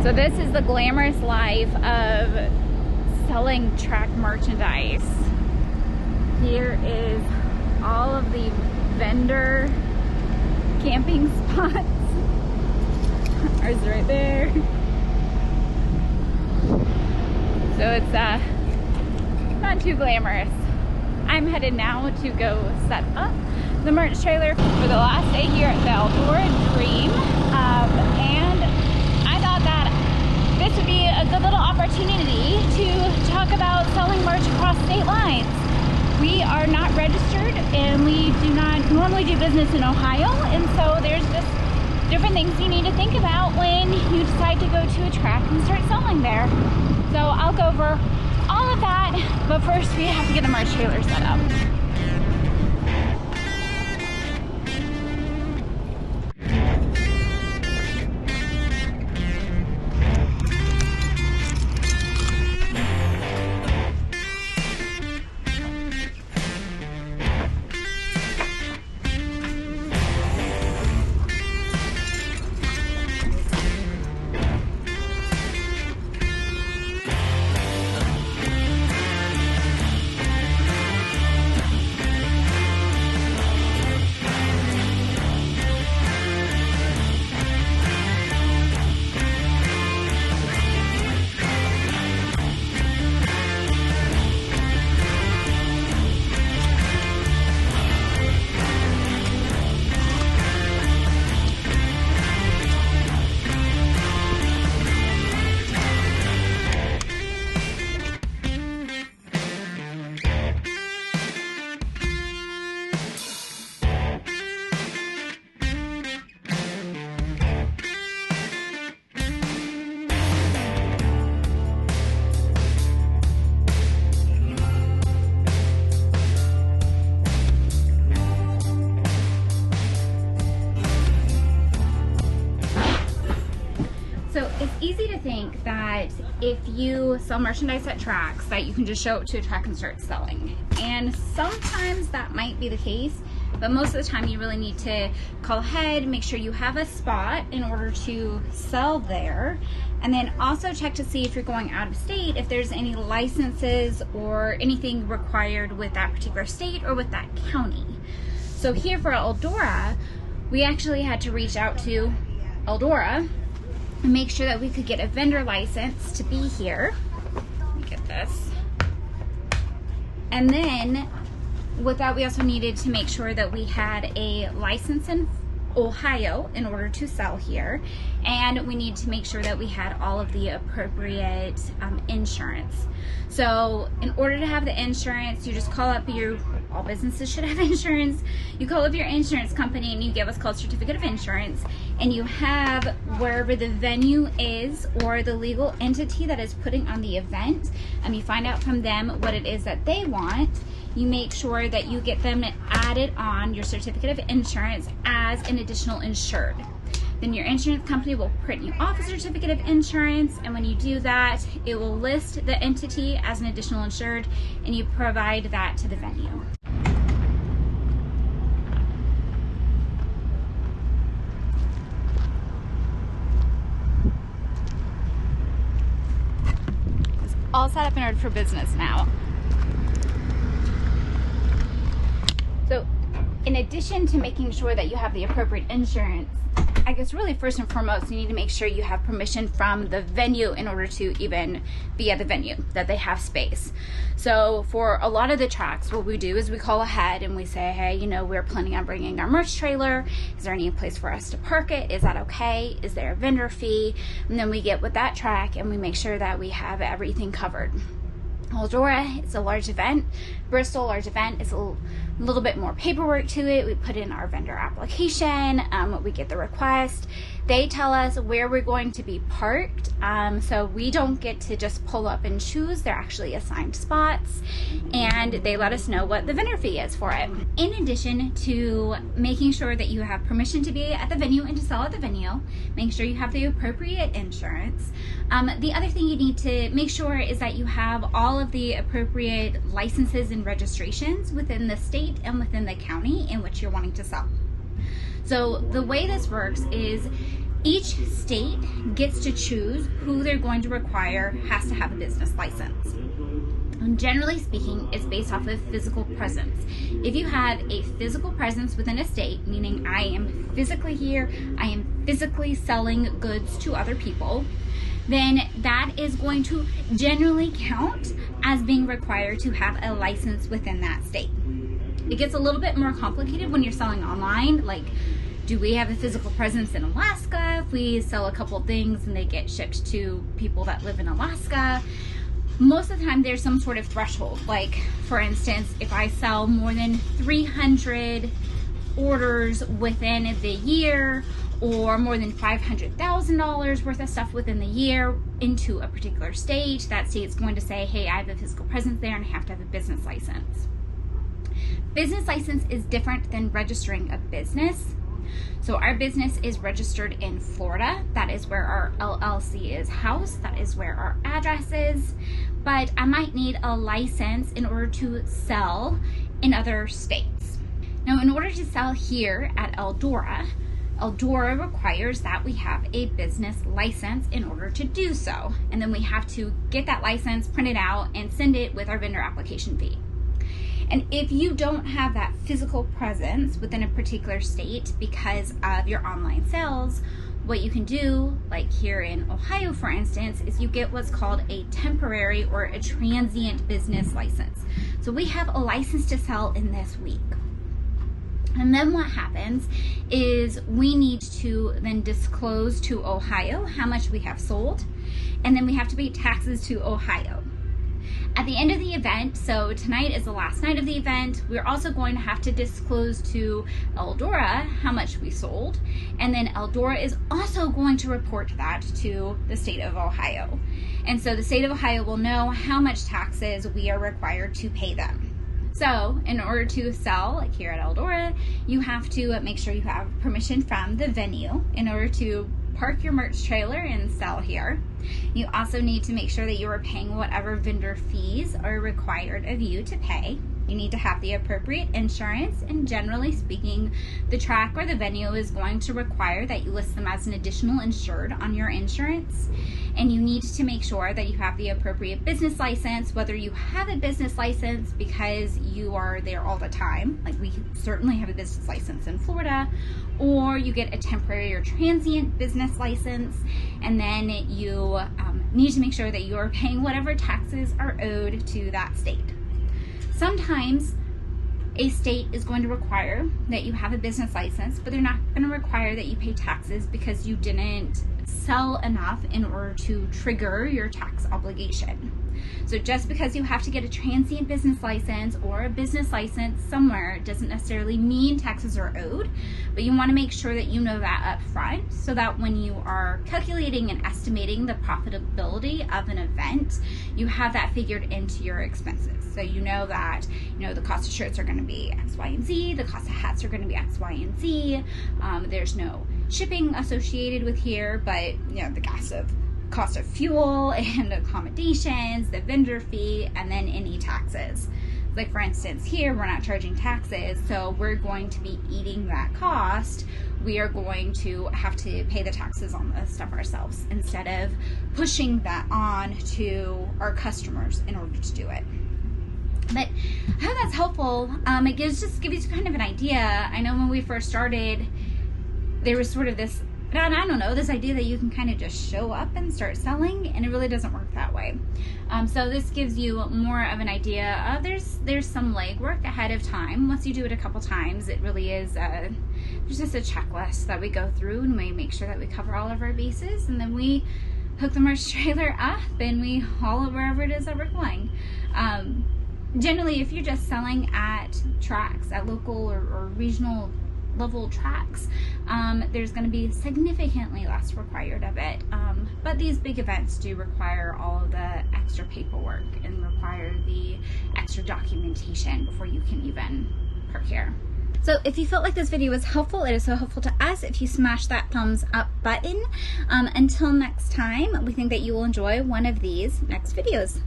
So this is the glamorous life of selling track merchandise. Here is all of the vendor camping spots. Ours is right there. So it's not too glamorous. I'm headed now to go set up the merch trailer for the last day here at the Eldora Dream. And I thought that this would be a good little opportunity to talk about selling merch across state lines. We are not registered and we do not normally do business in Ohio, and so there's just different things you need to think about when you decide to go to a track and start selling there. So I'll go over all of that, but first we have to get the merch trailer set up. So it's easy to think that if you sell merchandise at tracks that you can just show up to a track and start selling. And sometimes that might be the case, but most of the time you really need to call ahead, make sure you have a spot in order to sell there. And then also check to see if you're going out of state, if there's any licenses or anything required with that particular state or with that county. So here for Eldora, we actually had to reach out to Eldora and make sure that we could get a vendor license to be here. Let me get this. And then with that, we also needed to make sure that we had a license in Ohio in order to sell here, and we need to make sure that we had all of the appropriate insurance. So in order to have the insurance, you just call up all businesses should have insurance. You call up your insurance company and you give what's called certificate of insurance, and you have wherever the venue is or the legal entity that is putting on the event, and you find out from them what it is that they want. You make sure that you get them added on your certificate of insurance as an additional insured. Then your insurance company will print you off a certificate of insurance, and when you do that, it will list the entity as an additional insured, and you provide that to the venue. It's all set up in order for business now. So in addition to making sure that you have the appropriate insurance, I guess really first and foremost, you need to make sure you have permission from the venue in order to even be at the venue, that they have space. So for a lot of the tracks, what we do is we call ahead and we say, hey, we're planning on bringing our merch trailer. Is there any place for us to park it? Is that okay? Is there a vendor fee? And then we get with that track and we make sure that we have everything covered. Eldora, it's a large event. Bristol, large event. It's a little bit more paperwork to it. We put in our vendor application. We get the request. They tell us where we're going to be parked. So we don't get to just pull up and choose. They're actually assigned spots, and they let us know what the vendor fee is for it. In addition to making sure that you have permission to be at the venue and to sell at the venue, make sure you have the appropriate insurance. The other thing you need to make sure is that you have all of the appropriate licenses and registrations within the state and within the county in which you're wanting to sell. So the way this works is Each state gets to choose who they're going to require has to have a business license. And generally speaking, it's based off of physical presence. If you have a physical presence within a state, meaning I am physically here, I am physically selling goods to other people, then that is going to generally count as being required to have a license within that state. It gets a little bit more complicated when you're selling online. Like, do we have a physical presence in Alaska? If we sell a couple things and they get shipped to people that live in Alaska, most of the time there's some sort of threshold. Like, for instance, if I sell more than 300 orders within the year, or more than $500,000 worth of stuff within the year into a particular state, that state's going to say, hey, I have a physical presence there and I have to have a business license. Business license is different than registering a business. So our business is registered in Florida. That is where our LLC is housed. That is where our address is. But I might need a license in order to sell in other states. Now, in order to sell here at Eldora requires that we have a business license in order to do so. And then we have to get that license, print it out, and send it with our vendor application fee. And if you don't have that physical presence within a particular state because of your online sales, what you can do, like here in Ohio, for instance, is you get what's called a temporary or a transient business license. So we have a license to sell in this week. And then what happens is we need to then disclose to Ohio how much we have sold, and then we have to pay taxes to Ohio. At the end of the event, so tonight is the last night of the event, we're also going to have to disclose to Eldora how much we sold, and then Eldora is also going to report that to the state of Ohio. And so the state of Ohio will know how much taxes we are required to pay them. So in order to sell, like here at Eldora, you have to make sure you have permission from the venue in order to park your merch trailer and sell here. You also need to make sure that you are paying whatever vendor fees are required of you to pay. You need to have the appropriate insurance, and generally speaking, the track or the venue is going to require that you list them as an additional insured on your insurance. And you need to make sure that you have the appropriate business license, whether you have a business license because you are there all the time, like we certainly have a business license in Florida, or you get a temporary or transient business license, and then you need to make sure that you are paying whatever taxes are owed to that state. Sometimes a state is going to require that you have a business license, but they're not going to require that you pay taxes because you didn't sell enough in order to trigger your tax obligation. So just because you have to get a transient business license or a business license somewhere doesn't necessarily mean taxes are owed, but you want to make sure that you know that up front so that when you are calculating and estimating the profitability of an event, you have that figured into your expenses. So you know that, the cost of shirts are going to be X, Y, and Z, the cost of hats are going to be X, Y, and Z. There's no shipping associated with here, but the cost of fuel and accommodations, the vendor fee, and then any taxes. Like for instance, here we're not charging taxes, so we're going to be eating that cost. We are going to have to pay the taxes on the stuff ourselves instead of pushing that on to our customers in order to do it. But I hope that's helpful. It gives you kind of an idea. I know when we first started, there was sort of this, this idea that you can kind of just show up and start selling, and it really doesn't work that way. So this gives you more of an idea of there's some legwork ahead of time. Once you do it a couple times, it really is there's just a checklist that we go through, and we make sure that we cover all of our bases, and then we hook the merch trailer up and we haul it wherever it is that we're going. Generally, if you're just selling at tracks, at local or regional level tracks, there's going to be significantly less required of it. But these big events do require all of the extra paperwork and require the extra documentation before you can even procure. So if you felt like this video was helpful, it is so helpful to us if you smash that thumbs up button. Until next time, we think that you will enjoy one of these next videos.